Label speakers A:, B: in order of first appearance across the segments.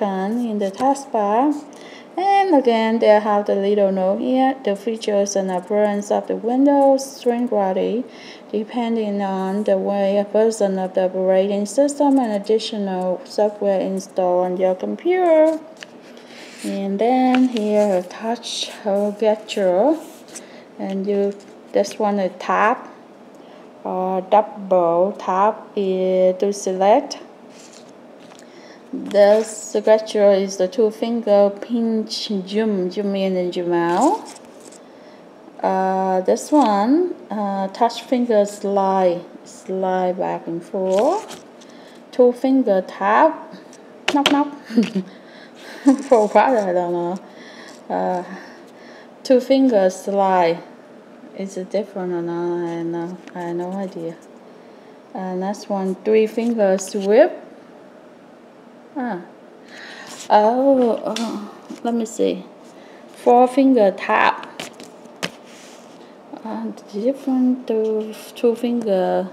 A: icon in the taskbar. And again, they have the little note here. The features and appearance of the Windows string ready, depending on the version of the operating system and additional software installed on your computer. And then here a touch gesture, and this one a tap or double tap to select. This gesture is the 2-finger pinch, zoom in and zoom out. This one, touch finger slide back and forth. 2-finger tap, knock. For what, I don't know. 2-finger slide. Is it different or not? I have no idea. Next one, 3-finger sweep. Let me see. 4-finger tap. Different to 2-finger.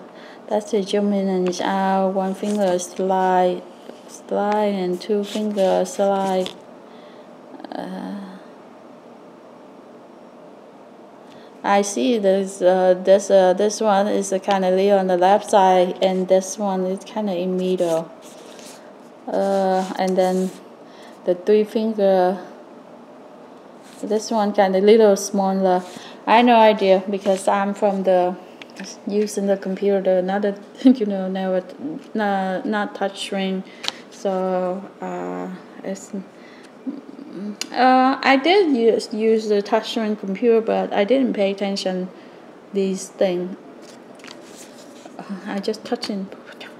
A: That's a zoom in and out. 1-finger slide, and 2-finger slide. I see this one is kind of little on the left side, and this one is kind of in middle. And then the 3-finger, this one kind of little smaller. I have no idea because I'm from the using the computer, not a, not touch screen. So it's. I did use the touchscreen computer, but I didn't pay attention these things. I just touching.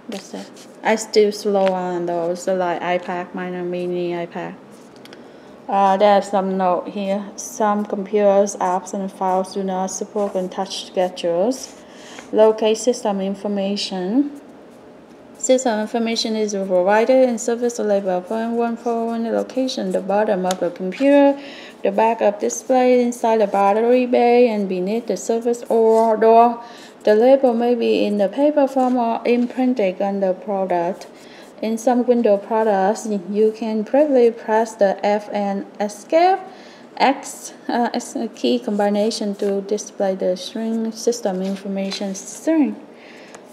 A: That's it. I still slow on those, so like iPad, minor mini iPad. There's some note here. Some computers, apps, and files do not support touch gestures. Locate system information. System information is provided in service label .14 location, the bottom of the computer, the backup display inside the battery bay, and beneath the service or door. The label may be in the paper form or imprinted on the product. In some Windows products, you can briefly press the F and Escape X key combination to display the string system information string.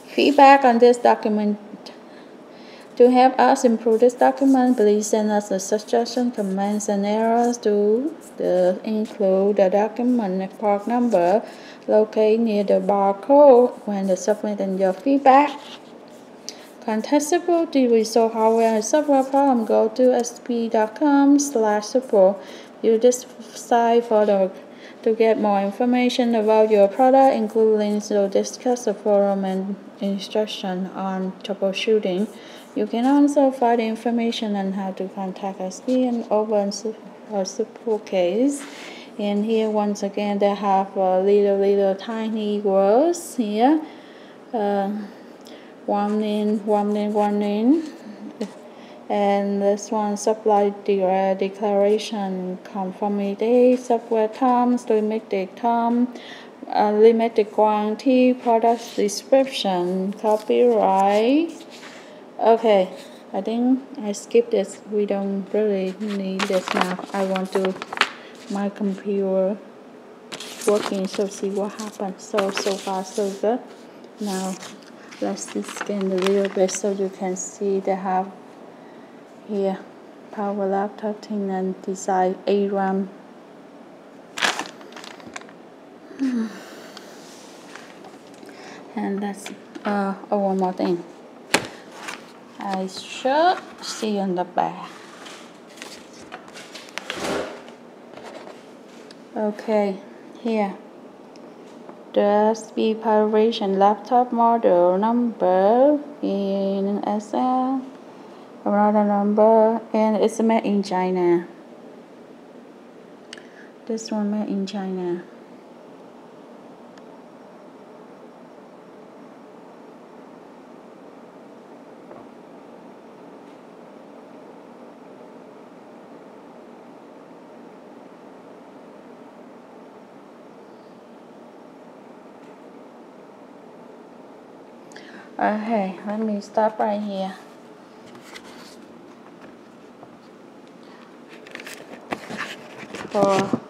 A: Feedback on this document. To help us improve this document, please send us a suggestion, comments, and errors to include the document part number located near the barcode when submitting your feedback. Contact support to resolve hardware and software problem. Go to sp.com/support. Use this site to get more information about your product, including links to discuss the forum and instruction on troubleshooting. You can also find information on how to contact SP and open a support case. And here, once again, they have little tiny words here. Warning. And this one, supply declaration, conformity, software terms, limited term, limited quantity, product description, copyright. Okay, I think I skipped this. We don't really need this now. I want to my computer working, so see what happens. So far so good. Now let's scan a little bit so you can see they have here Power Laptop thing and design ARAM. And that's one more thing. I should see on the back. Okay, here. The SP Pavilion Laptop model number in SL. Another number, and it's made in China. This one made in China. Okay, let me stop right here. for